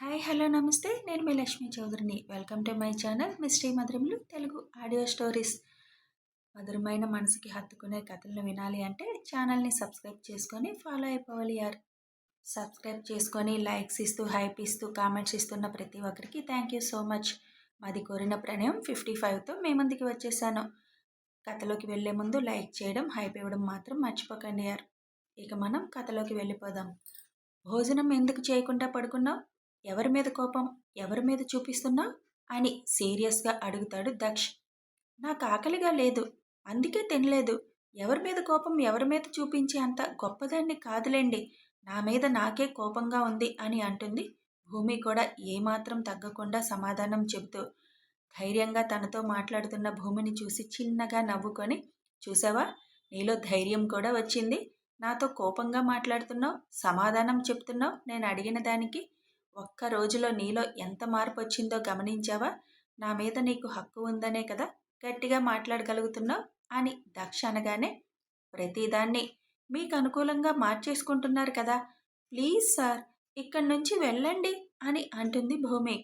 Hi hello నమస్తే నేను మీ లక్ష్మీ చౌదరిని welcome to my channel mystery మధురములు తెలుగు ఆడియో స్టోరీస్. మధురమైన మనసుకి హత్తుకునే కథలను వినాలి అంటే ఛానల్ని సబ్స్క్రైబ్ చేసుకొని ఫాలో అయిపోవాలి యార్. సబ్స్క్రైబ్ చేసుకొని లైక్స్ ఇస్తూ హైప్ ఇస్తూ కామెంట్స్ ఇస్తున్న ప్రతి ఒక్కరికి థ్యాంక్ యూ సో మచ్. మాది కోరిన ప్రణయం 55తో మీ ముందుకి వచ్చేసాను. కథలోకి వెళ్ళే ముందు లైక్ చేయడం హైప్ ఇవ్వడం మాత్రం మర్చిపోకండి యార్. ఇక మనం కథలోకి వెళ్ళిపోదాం. భోజనం ఎందుకు చేయకుండా పడుకున్నావు? ఎవరి మీద కోపం, ఎవరి మీద చూపిస్తున్నావు అని సీరియస్గా అడుగుతాడు దక్ష్. నాకు ఆకలిగా లేదు, అందుకే తినలేదు. ఎవరి మీద కోపం ఎవరి మీద చూపించే అంత గొప్పదాన్ని కాదులేండి, నా మీద నాకే కోపంగా ఉంది అని అంటుంది భూమి కూడా ఏమాత్రం తగ్గకుండా సమాధానం చెబుతూ. ధైర్యంగా తనతో మాట్లాడుతున్న భూమిని చూసి చిన్నగా నవ్వుకొని, చూసావా, నీలో ధైర్యం కూడా వచ్చింది. నాతో కోపంగా మాట్లాడుతున్నావు, సమాధానం చెప్తున్నావు నేను అడిగిన దానికి. ఒక్క రోజులో నీలో ఎంత మార్పు వచ్చిందో గమనించావా? నా మీద నీకు హక్కు ఉందనే కదా గట్టిగా మాట్లాడగలుగుతున్నావు అని దక్ష అనగానే, ప్రతిదాన్ని మీకు అనుకూలంగా మార్చేసుకుంటున్నారు కదా, ప్లీజ్ సార్ ఇక్కడి నుంచి వెళ్ళండి అని అంటుంది భూమి.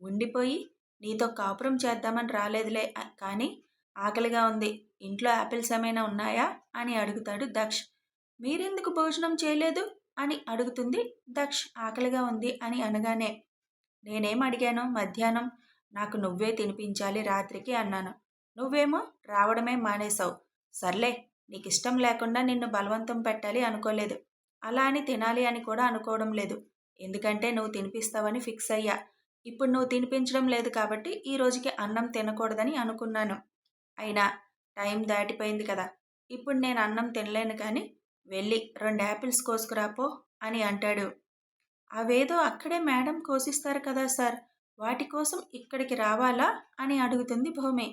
ఉండిపోయి నీతో కాపురం చేద్దామని రాలేదులే, కానీ ఆకలిగా ఉంది, ఇంట్లో యాపిల్స్ ఏమైనా ఉన్నాయా అని అడుగుతాడు దక్ష్. మీరెందుకు భోజనం చేయలేదు అని అడుగుతుంది దక్ష్. ఆకలిగా ఉంది అని అనగానే, నేనేం అడిగాను మధ్యాహ్నం? నాకు నువ్వే తినిపించాలి రాత్రికి అన్నాను. నువ్వేమో రావడమే మానేశావు. సర్లే, నీకు ఇష్టం లేకుండా నిన్ను బలవంతం పెట్టాలి అనుకోలేదు, అలా అని తినాలి అని కూడా అనుకోవడం లేదు. ఎందుకంటే నువ్వు తినిపిస్తావని ఫిక్స్ అయ్యా. ఇప్పుడు నువ్వు తినిపించడం లేదు కాబట్టి ఈ రోజుకి అన్నం తినకూడదని అనుకున్నాను. అయినా టైం దాటిపోయింది కదా, ఇప్పుడు నేను అన్నం తినలేను, కానీ వెళ్ళి 2 యాపిల్స్ కోసుకురాపో అని అంటాడు. అవేదో అక్కడే మేడం కోసిస్తారు కదా సార్, వాటి కోసం ఇక్కడికి రావాలా అని అడుగుతుంది భూమి.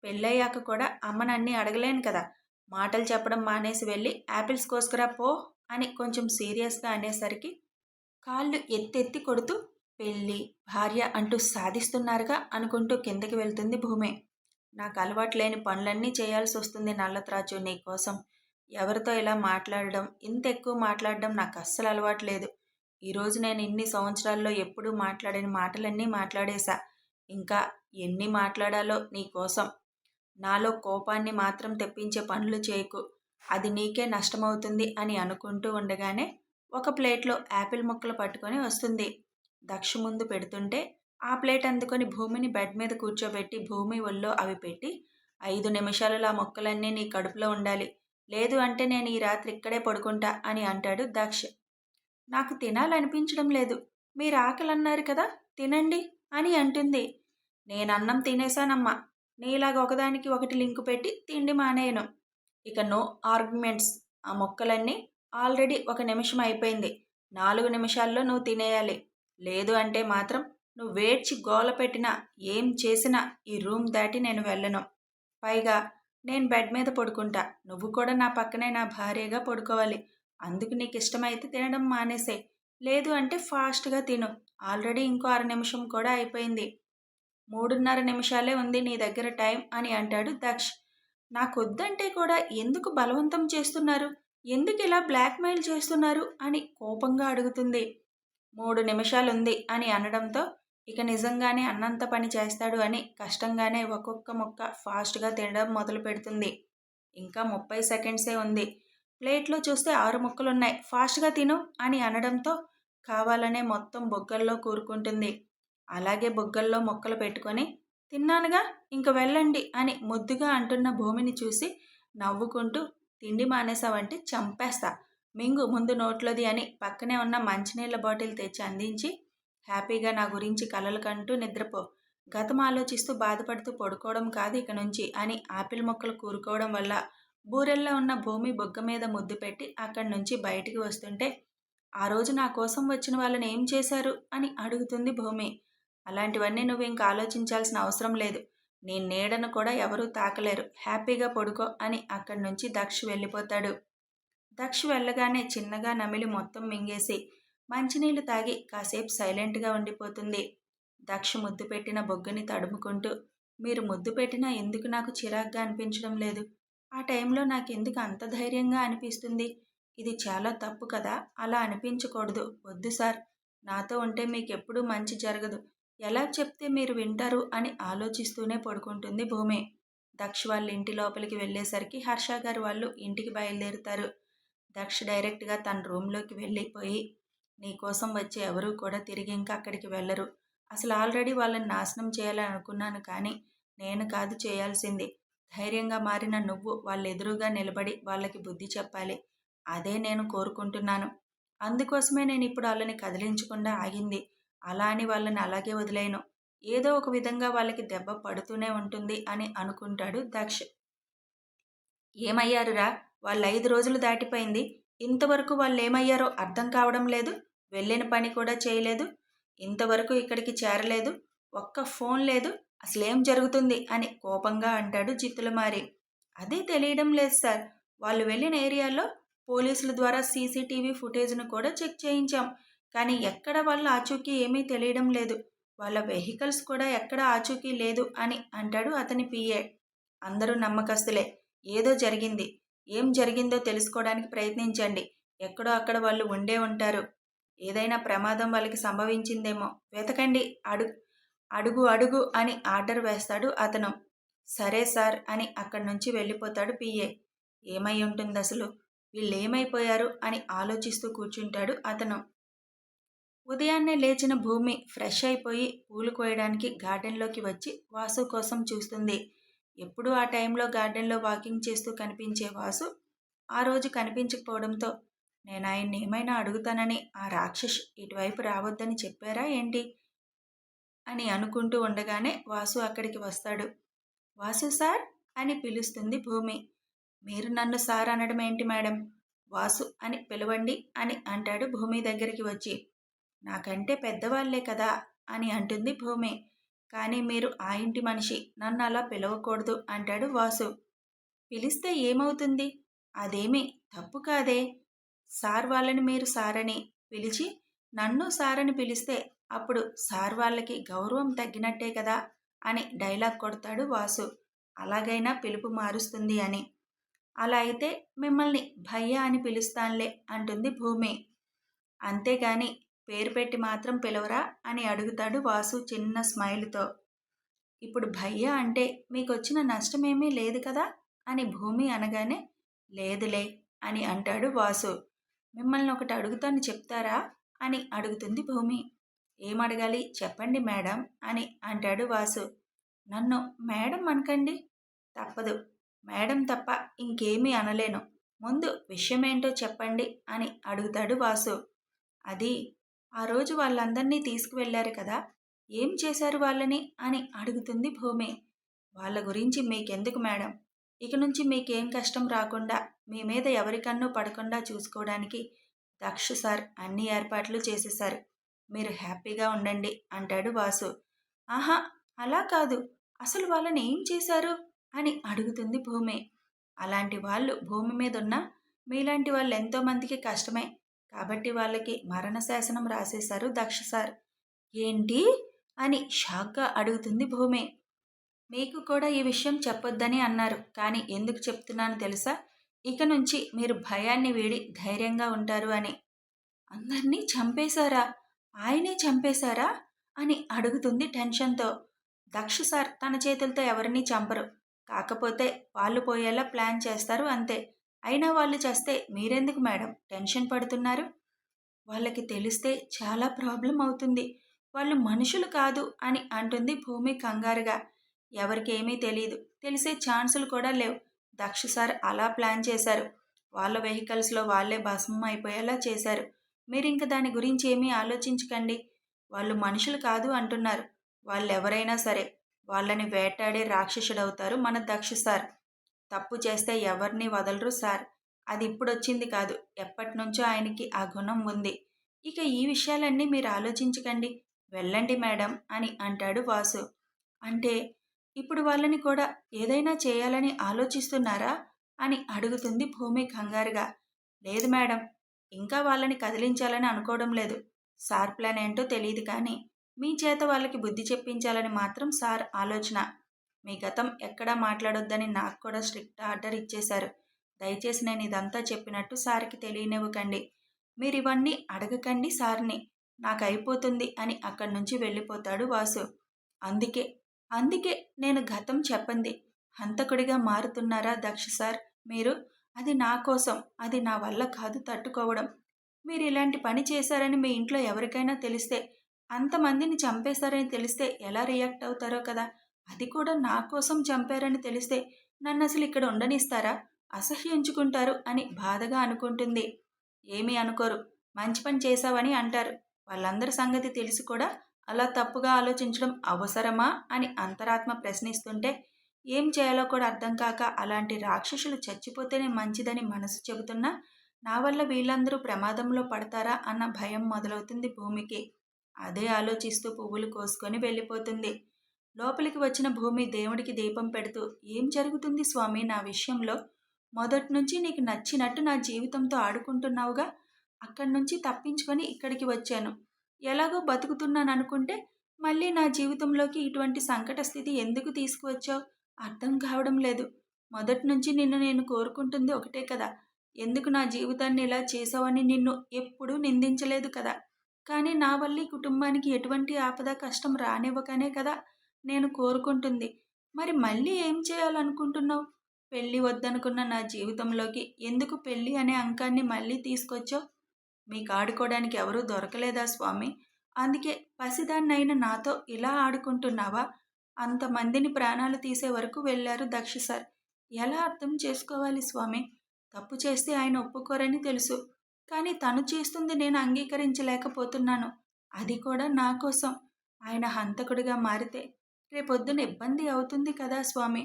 పెళ్ళయ్యాక కూడా అమ్మనన్నీ అడగలేను కదా, మాటలు చెప్పడం మానేసి వెళ్ళి యాపిల్స్ కోసుకురా పో అని కొంచెం సీరియస్గా అనేసరికి కాళ్ళు ఎత్తెత్తి కొడుతూ, పెళ్ళి భార్య అంటూ సాధిస్తున్నారుగా అనుకుంటూ కిందకి వెళ్తుంది భూమి. నాకు అలవాటు లేని పనులన్నీ చేయాల్సి వస్తుంది నల్లత్రాచు నీ కోసం. ఎవరితో ఇలా మాట్లాడడం, ఇంత ఎక్కువ మాట్లాడడం నాకు అస్సలు అలవాటు లేదు. ఈరోజు నేను ఇన్ని సంవత్సరాల్లో ఎప్పుడూ మాట్లాడని మాటలన్నీ మాట్లాడేశా. ఇంకా ఎన్ని మాట్లాడాలో నీ కోసం. నాలో కోపాన్ని మాత్రం తెప్పించే పనులు చేయకు, అది నీకే నష్టమవుతుంది అని అనుకుంటూ ఉండగానే ఒక ప్లేట్లో యాపిల్ ముక్కలు పట్టుకొని వస్తుంది. దక్ష ముందు పెడుతుంటే ఆ ప్లేట్ అందుకొని భూమిని బెడ్ మీద కూర్చోబెట్టి భూమి ఒళ్ళో అవి పెట్టి, 5 నిమిషాలలో ఆ మొక్కలన్నీ నీ కడుపులో ఉండాలి, లేదు అంటే నేను ఈ రాత్రి ఇక్కడే పడుకుంటా అని అంటాడు దక్ష్. నాకు తినాలనిపించడం లేదు, మీరు ఆకలన్నారు కదా, తినండి అని అంటుంది. నేనన్నం తినేశానమ్మా, నీలాగా ఒకదానికి ఒకటి లింకు పెట్టి తిండి మానేయను. ఇక నో ఆర్గ్యుమెంట్స్. ఆ మొక్కలన్నీ ఆల్రెడీ 1 నిమిషం అయిపోయింది, 4 నిమిషాల్లో నువ్వు తినేయాలి. లేదు అంటే మాత్రం నువ్వు వేడ్చి గోల పెట్టినా ఏం చేసినా ఈ రూమ్ దాటి నేను వెళ్ళను. పైగా నేను బెడ్ మీద పడుకుంటా, నువ్వు కూడా నా పక్కనే నా భార్యగా పడుకోవాలి. అందుకు నీకు ఇష్టమైతే తినడం మానేసే, లేదు అంటే ఫాస్ట్గా తిను. ఆల్రెడీ ఇంకో 1/2 నిమిషం కూడా అయిపోయింది, 3:30 నిమిషాలే ఉంది నీ దగ్గర టైం అని అంటాడు దక్ష్. నాకొద్దంటే కూడా ఎందుకు బలవంతం చేస్తున్నారు, ఎందుకు ఇలా బ్లాక్మెయిల్ చేస్తున్నారు అని కోపంగా అడుగుతుంది. 3 నిమిషాలుంది అని అనడంతో ఇక నిజంగానే అన్నంత పని చేస్తాడు అని కష్టంగానే ఒక్కొక్క ముక్క ఫాస్ట్గా తినడం మొదలు పెడుతుంది. ఇంకా 30 సెకండ్సే ఉంది, ప్లేట్లో చూస్తే 6 ముక్కలున్నాయి, ఫాస్ట్గా తిను అని అనడంతో కావాలనే మొత్తం బొగ్గల్లో కూరుకుంటుంది. అలాగే బొగ్గల్లో ముక్కలు పెట్టుకొని, తిన్నానుగా ఇంక వెళ్ళండి అని ముద్దుగా అంటున్న భూమిని చూసి నవ్వుకుంటూ, తిండి మానేసావంటే చంపేస్తా, మింగు ముందు నోట్లోది అని పక్కనే ఉన్న మంచినీళ్ళ బాటిల్ తెచ్చి అందించి, హ్యాపీగా నా గురించి కలలు కంటూ నిద్రపో, గతం ఆలోచిస్తూ బాధపడుతూ పడుకోవడం కాదు ఇక నుంచి అని ఆపిల్ మొక్కలు కూరుకోవడం వల్ల బూరెల్లో ఉన్న భూమి బొగ్గ మీద ముద్దు పెట్టి అక్కడి నుంచి బయటికి వస్తుంటే, ఆ రోజు నా కోసం వచ్చిన వాళ్ళని ఏం చేశారు అని అడుగుతుంది భూమి. అలాంటివన్నీ నువ్వు ఇంకా ఆలోచించాల్సిన అవసరం లేదు, నీ నీడను కూడా ఎవరూ తాకలేరు, హ్యాపీగా పడుకో అని అక్కడి నుంచి దక్ష్ వెళ్ళిపోతాడు. దక్ష్ వెళ్ళగానే చిన్నగా నమిలి మొత్తం మింగేసి మంచినీళ్లు తాగి కాసేపు సైలెంట్గా ఉండిపోతుంది. దక్ష్ ముద్దు పెట్టిన బొగ్గని తడుముకుంటూ, మీరు ముద్దు పెట్టినా ఎందుకు నాకు చిరాగ్గా అనిపించడం లేదు, ఆ టైంలో నాకెందుకు అంత ధైర్యంగా అనిపిస్తుంది, ఇది చాలా తప్పు కదా, అలా అనిపించకూడదు, వద్దు సార్, నాతో ఉంటే మీకెప్పుడూ మంచి జరగదు. ఎలా చెప్తే మీరు వింటారు అని ఆలోచిస్తూనే పడుకుంటుంది భూమి. దక్ష్ వాళ్ళ ఇంటి లోపలికి వెళ్ళేసరికి హర్ష గారు వాళ్ళు ఇంటికి బయలుదేరుతారు. దక్ష్ డైరెక్ట్‌గా తన రూమ్‌లోకి వెళ్ళిపోయి, నీకోసం వచ్చే ఎవరూ కూడా తిరిగి ఇంకా అక్కడికి వెళ్ళరు. అసలు ఆల్రెడీ వాళ్ళని నాశనం చేయాలని అనుకున్నాను కానీ, నేను కాదు చేయాల్సింది. ధైర్యంగా మారిన నువ్వు వాళ్ళెదురుగా నిలబడి వాళ్ళకి బుద్ధి చెప్పాలి. అదే నేను కోరుకుంటున్నాను. అందుకోసమే నేనిప్పుడు ఆళ్ళని కదిలించకుండా ఆగింది. అలా అని వాళ్ళని అలాగే వదిలేయను. ఏదో ఒక విధంగా వాళ్ళకి దెబ్బ పడుతూనే ఉంటుంది అని అనుకుంటాడు దక్ష్. ఏమయ్యారురా? వాళ్ళు 5 రోజులు దాటిపోయింది. ఇంతవరకు వాళ్ళేమయ్యారో అర్థం కావడం లేదు. వెళ్ళిన పని కూడా చేయలేదు. ఇంతవరకు ఇక్కడికి చేరలేదు. ఒక్క ఫోన్ లేదు. అసలేం జరుగుతుంది అని కోపంగా అంటాడు జిత్తులమారి. అదే తెలియడం లేదు సార్. వాళ్ళు వెళ్ళిన ఏరియాలో పోలీసుల ద్వారా సీసీటీవీ ఫుటేజ్‌ను కూడా చెక్ చేయించాం. కానీ ఎక్కడ వాళ్ళ ఆచూకీ ఏమీ తెలియడం లేదు. వాళ్ళ వెహికల్స్ కూడా ఎక్కడ ఆచూకీ లేదు అని అంటాడు అతని పీఏ. అందరూ నమ్మకస్తులే. ఏదో జరిగింది. ఏం జరిగిందో తెలుసుకోవడానికి ప్రయత్నించండి. ఎక్కడో అక్కడ వాళ్ళు ఉండే ఉంటారు. ఏదైనా ప్రమాదం వాళ్ళకి సంభవించిందేమో వెతకండి. అడుగు అడుగు అని ఆర్డర్ వేస్తాడు అతను. సరే సార్ అని అక్కడి నుంచి వెళ్ళిపోతాడు పీఏ. ఏమై ఉంటుందసలు? వీళ్ళేమైపోయారు అని ఆలోచిస్తూ కూర్చుంటాడు అతను. ఉదయాన్నే లేచిన భూమి ఫ్రెష్ అయిపోయి పూలు కోయడానికి గార్డెన్లోకి వచ్చి వాసు కోసం చూస్తుంది. ఎప్పుడూ ఆ టైంలో గార్డెన్లో వాకింగ్ చేస్తూ కనిపించే వాసు ఆ రోజు కనిపించకపోవడంతో నేను ఆయన్ని ఏమైనా అడుగుతానని ఆ రాక్షస్ ఇటువైపు రావద్దని చెప్పారా ఏంటి అని అనుకుంటూ ఉండగానే వాసు అక్కడికి వస్తాడు. వాసు సార్ అని పిలుస్తుంది భూమి. మీరు నన్ను సార్ అనడం ఏంటి మేడం? వాసు అని పిలవండి అని అంటాడు భూమి దగ్గరికి వచ్చి. నాకంటే పెద్దవాళ్లే కదా అని అంటుంది భూమి. కానీ మీరు ఆ ఇంటి మనిషి, నన్ను అలా పిలవకూడదు అంటాడు వాసు. పిలిస్తే ఏమవుతుంది? అదేమీ తప్పు కాదే. సార్ వాళ్ళని మీరు సారని పిలిచి నన్ను సారని పిలిస్తే అప్పుడు సార్ వాళ్ళకి గౌరవం తగ్గినట్టే కదా అని డైలాగ్ కొడతాడు వాసు. అలాగైనా పిలుపు మారుస్తుంది అని. అలా అయితే మిమ్మల్ని భయ్యా అని పిలుస్తాన్లే అంటుంది భూమి. అంతేగాని పేరు పెట్టి మాత్రం పిలవరా అని అడుగుతాడు వాసు చిన్న స్మైల్తో. ఇప్పుడు భయ్యా అంటే మీకొచ్చిన నష్టమేమీ లేదు కదా అని భూమి అనగానే లేదులే అని అంటాడు వాసు. మిమ్మల్ని ఒకటి అడుగుతాను చెప్తారా అని అడుగుతుంది భూమి. ఏమడగాలి చెప్పండి మేడం అని అంటాడు వాసు. నన్ను మేడం అనకండి. తప్పదు. మేడం తప్ప ఇంకేమీ అనలేను. ముందు విషయమేంటో చెప్పండి అని అడుగుతాడు వాసు. అది ఆ రోజు వాళ్ళందర్నీ తీసుకువెళ్ళారు కదా, ఏం చేశారు వాళ్ళని అని అడుగుతుంది భూమి. వాళ్ళ గురించి మీకెందుకు మేడం? ఇక నుంచి మీకేం కష్టం రాకుండా మీ మీద ఎవరికన్నూ పడకుండా చూసుకోవడానికి దక్ష సార్ అన్ని ఏర్పాట్లు చేసేశారు. మీరు హ్యాపీగా ఉండండి అంటాడు వాసు. ఆహా అలా కాదు. అసలు వాళ్ళని ఏం చేశారు అని అడుగుతుంది భూమి. అలాంటి వాళ్ళు భూమి మీద ఉన్న మీలాంటి వాళ్ళు ఎంతోమందికి కష్టమే. కాబట్టి వాళ్ళకి మరణ శాసనం రాసేశారు దక్ష సార్. ఏంటి అని షాక్గా అడుగుతుంది భూమి. మీకు కూడా ఈ విషయం చెప్పొద్దని అన్నారు. కానీ ఎందుకు చెప్తున్నానో తెలుసా? ఇక నుంచి మీరు భయాన్ని వీడి ధైర్యంగా ఉంటారు అని. అందర్నీ చంపేశారా? ఆయనే చంపేశారా అని అడుగుతుంది టెన్షన్తో. దక్ష సార్ తన చేతులతో ఎవరినీ చంపరు. కాకపోతే వాళ్ళు పోయేలా ప్లాన్ చేస్తారు అంతే. అయినా వాళ్ళు చేస్తే మీరెందుకు మేడం టెన్షన్ పడుతున్నారు? వాళ్ళకి తెలిస్తే చాలా ప్రాబ్లం అవుతుంది. వాళ్ళు మనుషులు కాదు అని అంటుంది భూమి కంగారుగా. ఎవరికి ఏమీ తెలీదు. తెలిసే ఛాన్సులు కూడా లేవు. దక్ష సార్ అలా ప్లాన్ చేశారు. వాళ్ళ వెహికల్స్లో వాళ్ళే భస్మం అయిపోయేలా చేశారు. మీరింక దాని గురించి ఏమీ ఆలోచించకండి. వాళ్ళు మనుషులు కాదు అంటున్నారు. వాళ్ళెవరైనా సరే వాళ్ళని వేటాడే రాక్షసుడవుతారు మన దక్ష సార్. తప్పు చేస్తే ఎవరిని వదలరు సార్. అది ఇప్పుడొచ్చింది కాదు. ఎప్పటినుంచో ఆయనకి ఆ గుణం ఉంది. ఇక ఈ విషయాలన్నీ మీరు ఆలోచించకండి. వెళ్ళండి మేడం అని అంటాడు వాసు. అంటే ఇప్పుడు వాళ్ళని కూడా ఏదైనా చేయాలని ఆలోచిస్తున్నారా అని అడుగుతుంది భూమి కంగారుగా. లేదు మేడం. ఇంకా వాళ్ళని కదిలించాలని అనుకోవడం లేదు. సార్ ప్లాన్ ఏంటో తెలియదు కానీ మీ చేత వాళ్ళకి బుద్ధి చెప్పించాలని మాత్రం సార్ ఆలోచన. మీ గతం ఎక్కడా మాట్లాడొద్దని నాకు కూడా స్ట్రిక్ట్ ఆర్డర్ ఇచ్చేశారు. దయచేసి నేను ఇదంతా చెప్పినట్టు సార్కి తెలియనివ్వకండి. మీరు ఇవన్నీ అడగకండి సార్ని. నాకైపోతుంది అని అక్కడి నుంచి వెళ్ళిపోతాడు వాసు. అందుకే అందుకే నేను గతం చెప్పంది. హంతకుడిగా మారుతున్నారా దక్ష సార్ మీరు? అది నా కోసం, అది నా వల్ల కాదు తట్టుకోవడం. మీరు ఇలాంటి పని చేశారని మీ ఇంట్లో ఎవరికైనా తెలిస్తే, అంతమందిని చంపేశారని తెలిస్తే ఎలా రియాక్ట్ అవుతారో కదా! అది కూడా నా కోసం చంపారని తెలిస్తే నన్నసలు ఇక్కడ ఉండనిస్తారా? అసహ్యించుకుంటారు అని బాధగా అనుకుంటుంది. ఏమీ అనుకోరు. మంచి పని చేశావని అంటారు. వాళ్ళందరి సంగతి తెలిసి కూడా అలా తప్పుగా ఆలోచించడం అవసరమా అని అంతరాత్మ ప్రశ్నిస్తుంటే, ఏం చేయాలో కూడా అర్థం కాక అలాంటి రాక్షసులు చచ్చిపోతేనే మంచిదని మనసు చెబుతున్నా, నా వల్ల వీళ్ళందరూ ప్రమాదంలో పడతారా అన్న భయం మొదలవుతుంది భూమికి. అదే ఆలోచిస్తూ పువ్వులు కోసుకొని వెళ్ళిపోతుంది. లోపలికి వచ్చిన భూమి దేవుడికి దీపం పెడుతూ, ఏం జరుగుతుంది స్వామి నా విషయంలో? మొదట్నుంచి నీకు నచ్చినట్టు నా జీవితంతో ఆడుకుంటున్నావుగా. అక్కడి నుంచి తప్పించుకొని ఇక్కడికి వచ్చాను. ఎలాగో బతుకుతున్నాననుకుంటే మళ్ళీ నా జీవితంలోకి ఇటువంటి సంకట స్థితి ఎందుకు తీసుకువచ్చావు? అర్థం కావడం లేదు. మొదట్నుంచి నిన్ను నేను కోరుకుంటుంది ఒకటే కదా. ఎందుకు నా జీవితాన్ని ఇలా చేశావని నిన్ను ఎప్పుడూ నిందించలేదు కదా. కానీ నా వల్ల ఈ కుటుంబానికి ఎటువంటి ఆపద కష్టం రానివ్వకనే కదా నేను కోరుకుంటుంది. మరి మళ్ళీ ఏం చేయాలనుకుంటున్నావు? పెళ్ళి వద్దనుకున్న నా జీవితంలోకి ఎందుకు పెళ్ళి అనే అంకాన్ని మళ్ళీ తీసుకొచ్చావు? మీకు ఆడుకోవడానికి ఎవరూ దొరకలేదా స్వామి? అందుకే పసిదాన్నైన నాతో ఇలా ఆడుకుంటున్నావా? అంతమందిని ప్రాణాలు తీసే వరకు వెళ్ళారు దక్ష సార్. ఎలా అర్థం చేసుకోవాలి స్వామి? తప్పు చేస్తే ఆయన ఒప్పుకోరని తెలుసు. కానీ తను చేస్తుంది నేను అంగీకరించలేకపోతున్నాను. అది కూడా నా కోసం. ఆయన హంతకుడిగా మారితే రేపొద్దున ఇబ్బంది అవుతుంది కదా స్వామి.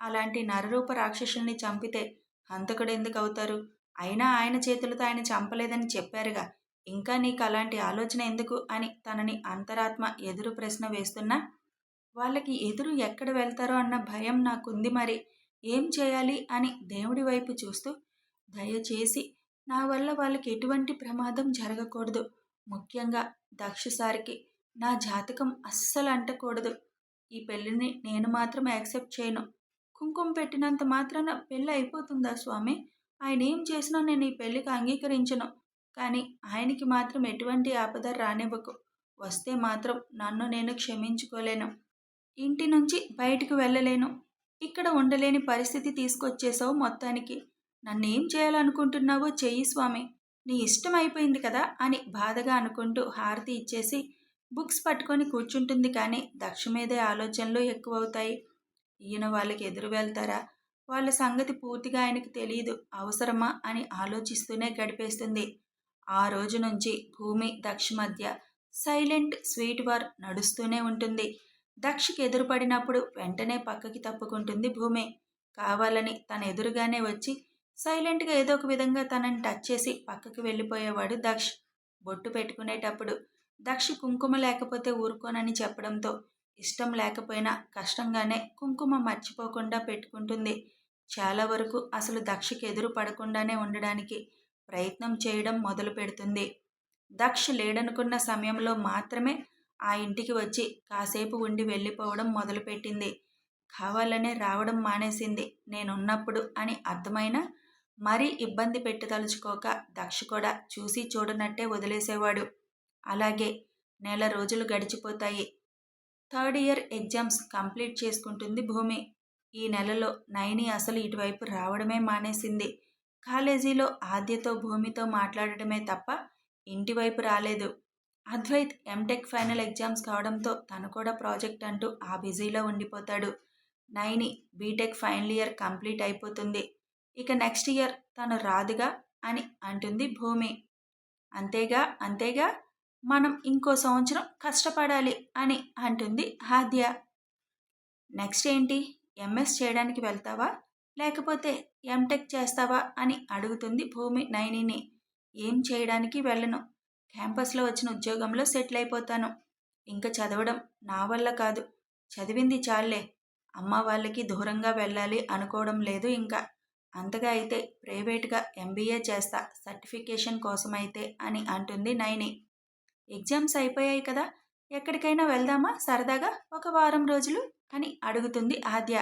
అలాంటి నరరూప రాక్షసుల్ని చంపితే హంతకుడెందుకు అవుతారు? అయినా ఆయన చేతులతో ఆయన చంపలేదని చెప్పారుగా. ఇంకా నీకు అలాంటి ఆలోచన ఎందుకు అని తనని అంతరాత్మ ఎదురు ప్రశ్న వేస్తున్నా, వాళ్ళకి ఎదురు ఎక్కడ వెళ్తారో అన్న భయం నాకుంది మరి. ఏం చేయాలి అని దేవుడి వైపు చూస్తూ, దయచేసి నా వల్ల వాళ్ళకి ఎటువంటి ప్రమాదం జరగకూడదు. ముఖ్యంగా దక్ష సార్కి నా జాతకం అస్సలు అంటకూడదు. ఈ పెళ్ళిని నేను మాత్రం యాక్సెప్ట్ చేయను. కుంకుమ పెట్టినంత మాత్రాన పెళ్ళి అయిపోతుందా స్వామి? ఆయన ఏం చేసినా నేను ఈ పెళ్ళికి అంగీకరించను. కానీ ఆయనకి మాత్రం ఎటువంటి ఆపద రానివ్వకు. వస్తే మాత్రం నన్ను నేను క్షమించుకోలేను. ఇంటి నుంచి బయటికి వెళ్ళలేను. ఇక్కడ ఉండలేని పరిస్థితి తీసుకొచ్చేసావు మొత్తానికి. నన్నేం చేయాలనుకుంటున్నావో చెయ్యి స్వామి. నీ ఇష్టం అయిపోయింది కదా అని బాధగా అనుకుంటూ హారతి ఇచ్చేసి బుక్స్ పట్టుకొని కూర్చుంటుంది. కానీ దక్ష మీదే ఆలోచనలు ఎక్కువవుతాయి. ఈయన వాళ్ళకి ఎదురు వెళ్తారా? వాళ్ళ సంగతి పూర్తిగా ఆయనకు తెలియదు. అవసరమా అని ఆలోచిస్తూనే గడిపేస్తుంది. ఆ రోజు నుంచి భూమి దక్ష మధ్య సైలెంట్ స్వీట్ వార్ నడుస్తూనే ఉంటుంది. దక్షకి ఎదురుపడినప్పుడు వెంటనే పక్కకి తప్పుకుంటుంది భూమి. కావాలని తన ఎదురుగానే వచ్చి సైలెంట్గా ఏదో ఒక విధంగా తనని టచ్ చేసి పక్కకి వెళ్ళిపోయేవాడు దక్ష్. బొట్టు పెట్టుకునేటప్పుడు దక్ష కుంకుమ లేకపోతే ఊరుకోనని చెప్పడంతో ఇష్టం లేకపోయినా కష్టంగానే కుంకుమ మర్చిపోకుండా పెట్టుకుంటుంది. చాలా వరకు అసలు దక్షకి ఎదురు పడకుండానే ఉండడానికి ప్రయత్నం చేయడం మొదలు పెడుతుంది. దక్ష లేడనుకున్న సమయంలో మాత్రమే ఆ ఇంటికి వచ్చి కాసేపు ఉండి వెళ్ళిపోవడం మొదలుపెట్టింది. కావాలనే రావడం మానేసింది నేనున్నప్పుడు అని అర్థమైనా మరీ ఇబ్బంది పెట్టదలుచుకోక దక్ష కూడా చూసి చూడనట్టే వదిలేసేవాడు. అలాగే నెల రోజులు గడిచిపోతాయి. థర్డ్ ఇయర్ ఎగ్జామ్స్ కంప్లీట్ చేసుకుంటుంది భూమి. ఈ నెలలో నైని అసలు ఇటువైపు రావడమే మానేసింది. కాలేజీలో ఆద్యతో భూమితో మాట్లాడటమే తప్ప ఇంటివైపు రాలేదు. అద్వైత్ ఎంటెక్ ఫైనల్ ఎగ్జామ్స్ కావడంతో తను కూడా ప్రాజెక్ట్ అంటూ ఆ బిజీలో ఉండిపోతాడు. Naini BTech final year complete అయిపోతుంది. ఇక నెక్స్ట్ ఇయర్ తను రాదుగా అని అంటుంది భూమి. అంతేగా అంతేగా, మనం ఇంకో సంవత్సరం కష్టపడాలి అని అంటుంది ఆద్య. నెక్స్ట్ ఏంటి? ఎంఎస్ చేయడానికి వెళ్తావా? లేకపోతే ఎంటెక్ చేస్తావా అని అడుగుతుంది భూమి నైనిని. ఏం చేయడానికి వెళ్ళను. క్యాంపస్లో వచ్చిన ఉద్యోగంలో సెటిల్ అయిపోతాను. ఇంకా చదవడం నా వల్ల కాదు. చదివింది చాలే. అమ్మ వాళ్ళకి దూరంగా వెళ్ళాలి అనుకోవడం లేదు ఇంకా. అంతగా అయితే ప్రైవేట్గా ఎంబీఏ చేస్తా సర్టిఫికేషన్ కోసమైతే అని అంటుంది నైని. ఎగ్జామ్స్ అయిపోయాయి కదా, ఎక్కడికైనా వెళ్దామా సరదాగా ఒక వారం రోజులు అని అడుగుతుంది ఆద్య.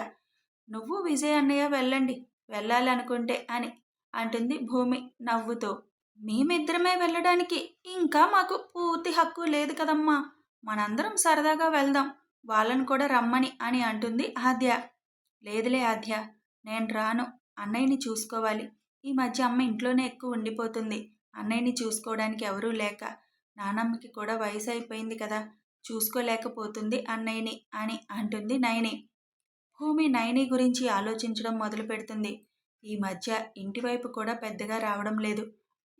నువ్వు విజయ్ అన్నయ్య వెళ్ళండి వెళ్ళాలనుకుంటే అని అంటుంది భూమి నవ్వుతూ. మేమిద్దరమే వెళ్ళడానికి ఇంకా మాకు పూర్తి హక్కు లేదు కదమ్మా! మనందరం సరదాగా వెళ్దాం. వాళ్ళని కూడా రమ్మని అని అంటుంది ఆద్య. లేదులే ఆద్య, నేను రాను. అన్నయ్యని చూసుకోవాలి. ఈ మధ్య అమ్మ ఇంట్లోనే ఎక్కువ ఉండిపోతుంది. అన్నయ్యని చూసుకోవడానికి ఎవరూ లేక. నానమ్మకి కూడా వయసు అయిపోయింది కదా! చూసుకోలేకపోతుంది అన్నయ్యని అని అంటుంది నయని. భూమి నయని గురించి ఆలోచించడం మొదలుపెడుతుంది. ఈ మధ్య ఇంటివైపు కూడా పెద్దగా రావడం లేదు.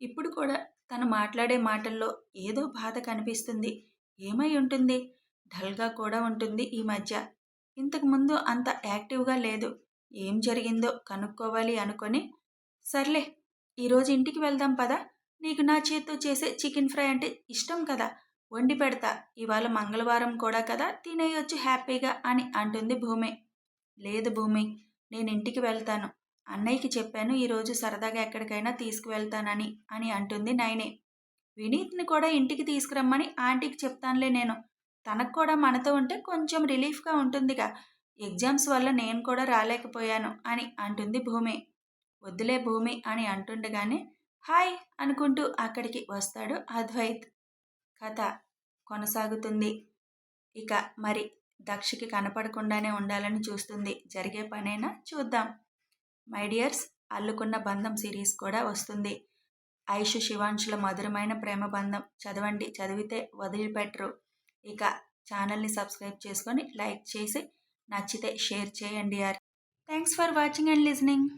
ఇప్పుడు కూడా తను మాట్లాడే మాటల్లో ఏదో బాధ కనిపిస్తుంది. ఏమై ఉంటుంది? డల్‌గా కూడా ఉంటుంది ఈ మధ్య. ఇంతకుముందు అంత యాక్టివ్‌గా లేదు. ఏం జరిగిందో కనుక్కోవాలి అనుకొని, సర్లే ఈరోజు ఇంటికి వెళ్దాం పద. నీకు నా చేత్తో చేసే చికెన్ ఫ్రై అంటే ఇష్టం కదా! వండి పెడతా. ఇవాళ మంగళవారం కూడా కదా! తినేయొచ్చు హ్యాపీగా అని అంటుంది భూమి. లేదు భూమి, నేనింటికి వెళ్తాను. అన్నయ్యకి చెప్పాను ఈరోజు సరదాగా ఎక్కడికైనా తీసుకువెళ్తానని అని అంటుంది నయని. వినీత్‌ని కూడా ఇంటికి తీసుకురమ్మని ఆంటీకి చెప్తానులే నేను. తనకు కూడా మనతో ఉంటే కొంచెం రిలీఫ్‌గా ఉంటుందిగా. ఎగ్జామ్స్ వల్ల నేను కూడా రాలేకపోయాను అని అంటుంది భూమి. వద్దులే భూమి అని అంటుండగానే హాయ్ అనుకుంటూ అక్కడికి వస్తాడు అద్వైత్. కథ కొనసాగుతుంది. ఇక మరి దక్షకి కనపడకుండానే ఉండాలని చూస్తుంది. జరిగే పనేనా చూద్దాం. మై డియర్స్, అల్లుకున్న బంధం సిరీస్ కూడా వస్తుంది. ఐషు శివాంశుల మధురమైన ప్రేమ బంధం చదవండి. చదివితే వదిలిపెట్టరు. ఇక ఛానల్ని సబ్స్క్రైబ్ చేసుకొని లైక్ చేసి నచ్చితే షేర్ చేయండి. Thanks for watching and listening.